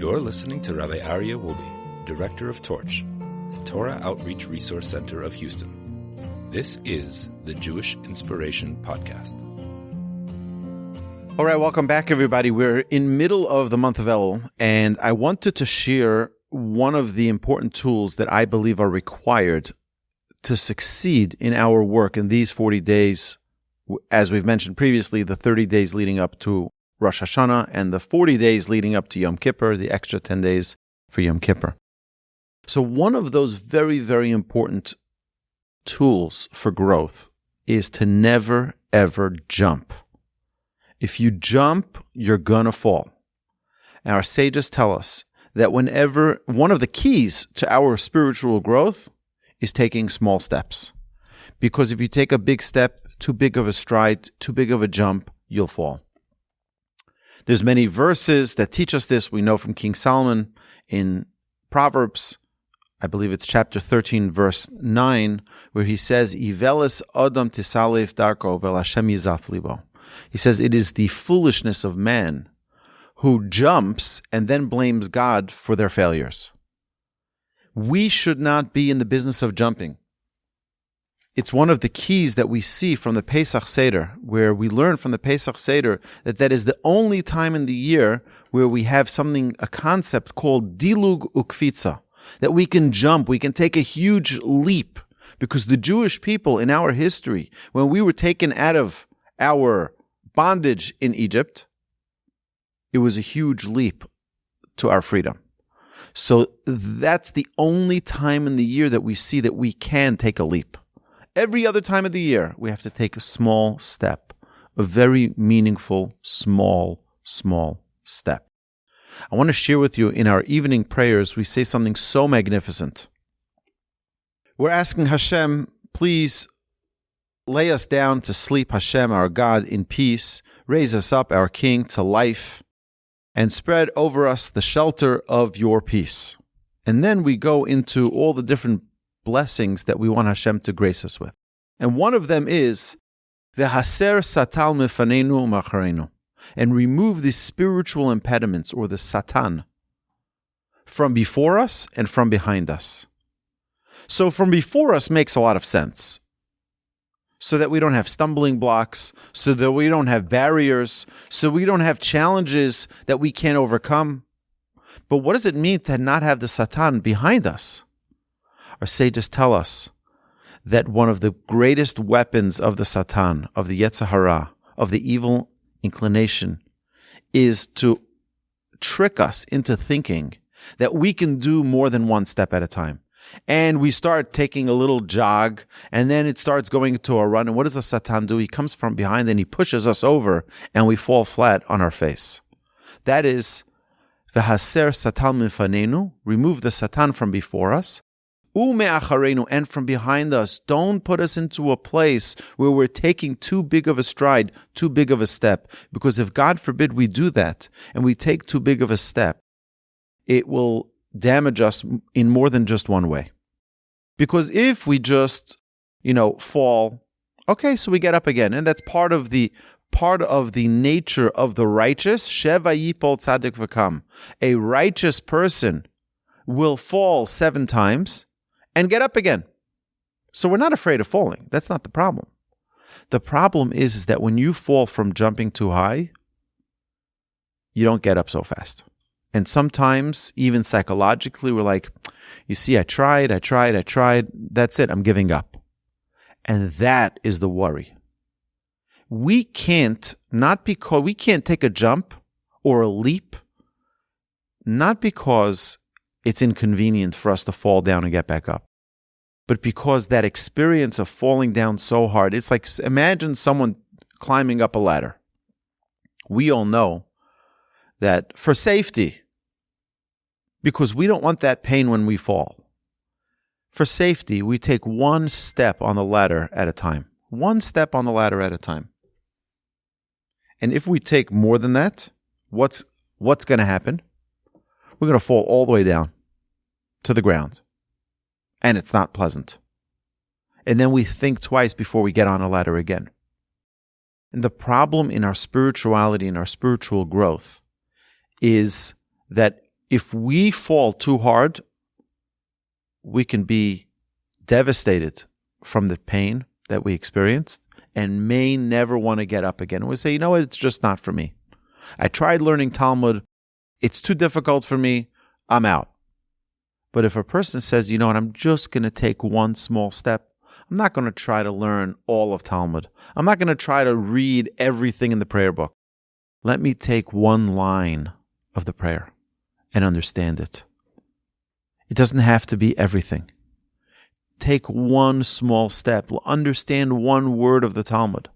You're listening to Rabbi Aryeh Wolbe, Director of Torch, the Torah Outreach Resource Center of Houston. This is the Jewish Inspiration Podcast. All right, welcome back, everybody. We're in middle of the month of Elul, and I wanted to share one of the important tools that I believe are required to succeed in our work in these 40 days, as we've mentioned previously, the 30 days leading up to Rosh Hashanah and the 40 days leading up to Yom Kippur, the extra 10 days for Yom Kippur. So one of those very, very important tools for growth is to never, ever jump. If you jump, you're going to fall. And our sages tell us that whenever one of the keys to our spiritual growth is taking small steps. Because if you take a big step, too big of a stride, too big of a jump, you'll fall. There's many verses that teach us this. We know from King Solomon in Proverbs, I believe it's chapter 13, verse 9, where he says, Ivelis Adam tisalef darko vel Hashem yizaf libo. He says, it is the foolishness of man who jumps and then blames God for their failures. We should not be in the business of jumping. It's one of the keys that we see from the Pesach Seder, where we learn from the Pesach Seder that is the only time in the year where we have a concept called dilug ukfitza, that we can jump, we can take a huge leap, because the Jewish people in our history, when we were taken out of our bondage in Egypt, it was a huge leap to our freedom. So that's the only time in the year that we see that we can take a leap. Every other time of the year, we have to take a small step, a very meaningful, small step. I want to share with you in our evening prayers, we say something so magnificent. We're asking Hashem, please lay us down to sleep, Hashem, our God, in peace. Raise us up, our King, to life, and spread over us the shelter of your peace. And then we go into all the different blessings that we want Hashem to grace us with. And one of them is, V'haser satal mefanenu u'macharenu, and remove the spiritual impediments, or the satan, from before us and from behind us. So from before us makes a lot of sense. So that we don't have stumbling blocks, so that we don't have barriers, so we don't have challenges that we can't overcome. But what does it mean to not have the satan behind us? Our sages tell us that one of the greatest weapons of the Satan, of the Yetzer Hara, of the evil inclination, is to trick us into thinking that we can do more than one step at a time. And we start taking a little jog, and then it starts going to a run. And what does the Satan do? He comes from behind and he pushes us over, and we fall flat on our face. That is, V'haser satal mifanenu, remove the Satan from before us, u'me'acharenu, and from behind us. Don't put us into a place where we're taking too big of a stride, too big of a step. Because if, God forbid, we do that, and we take too big of a step, it will damage us in more than just one way. Because if we just, fall, okay, so we get up again, and that's part of the nature of the righteous. Sheva yipol tzadik v'kam. A righteous person will fall 7 times and get up again. So we're not afraid of falling. That's not the problem. The problem is that when you fall from jumping too high, you don't get up so fast. And sometimes, even psychologically, we're like, you see, I tried. That's it. I'm giving up. And that is the worry. We can't take a jump or a leap, not because it's inconvenient for us to fall down and get back up, but because that experience of falling down so hard, it's like, imagine someone climbing up a ladder. We all know that for safety, because we don't want that pain when we fall. For safety, we take one step on the ladder at a time. One step on the ladder at a time. And if we take more than that, what's going to happen? We're going to fall all the way down to the ground. And it's not pleasant. And then we think twice before we get on a ladder again. And the problem in our spirituality and our spiritual growth is that if we fall too hard, we can be devastated from the pain that we experienced and may never want to get up again. And we say, you know what, it's just not for me. I tried learning Talmud. It's too difficult for me. I'm out. But if a person says, you know what, I'm just going to take one small step. I'm not going to try to learn all of Talmud. I'm not going to try to read everything in the prayer book. Let me take one line of the prayer and understand it. It doesn't have to be everything. Take one small step. Understand one word of the Talmud.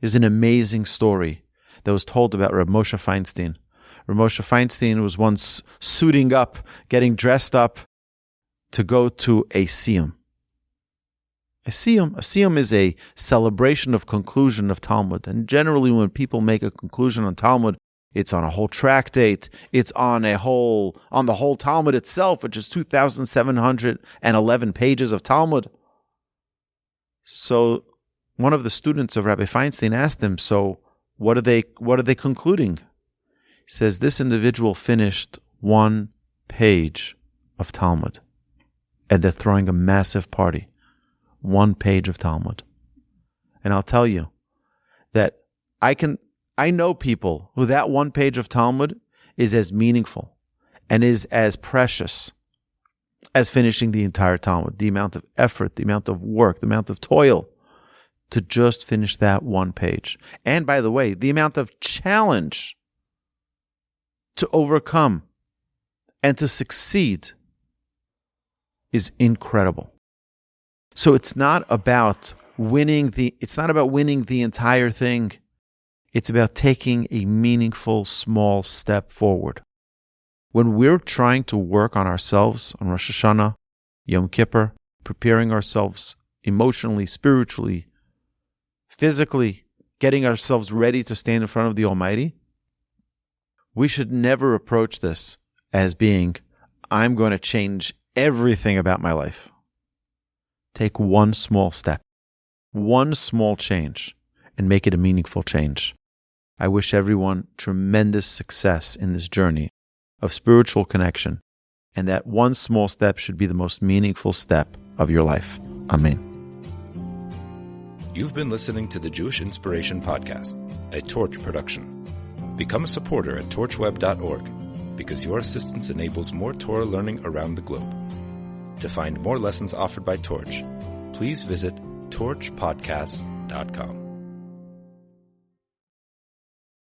There's an amazing story that was told about Reb Moshe Feinstein. Reb Moshe Feinstein was once suiting up, getting dressed up to go to a siyum. A siyum is a celebration of conclusion of Talmud. And generally when people make a conclusion on Talmud, it's on a whole tractate. It's on the whole Talmud itself, which is 2,711 pages of Talmud. So one of the students of Rabbi Feinstein asked him, so what are they concluding? He says, this individual finished one page of Talmud. And they're throwing a massive party. 1 page of Talmud. And I'll tell you that I know people who that 1 page of Talmud is as meaningful and is as precious as finishing the entire Talmud. The amount of effort, the amount of work, the amount of toil to just finish that 1 page. And by the way, the amount of challenge to overcome and to succeed is incredible. So it's not about winning the entire thing. It's about taking a meaningful small step forward. When we're trying to work on ourselves on Rosh Hashanah, Yom Kippur, preparing ourselves emotionally, spiritually, physically, getting ourselves ready to stand in front of the Almighty, we should never approach this as being, I'm going to change everything about my life. Take one small step, one small change, and make it a meaningful change. I wish everyone tremendous success in this journey of spiritual connection, and that one small step should be the most meaningful step of your life. Amen. You've been listening to the Jewish Inspiration Podcast, a Torch production. Become a supporter at torchweb.org because your assistance enables more Torah learning around the globe. To find more lessons offered by Torch, please visit torchpodcasts.com.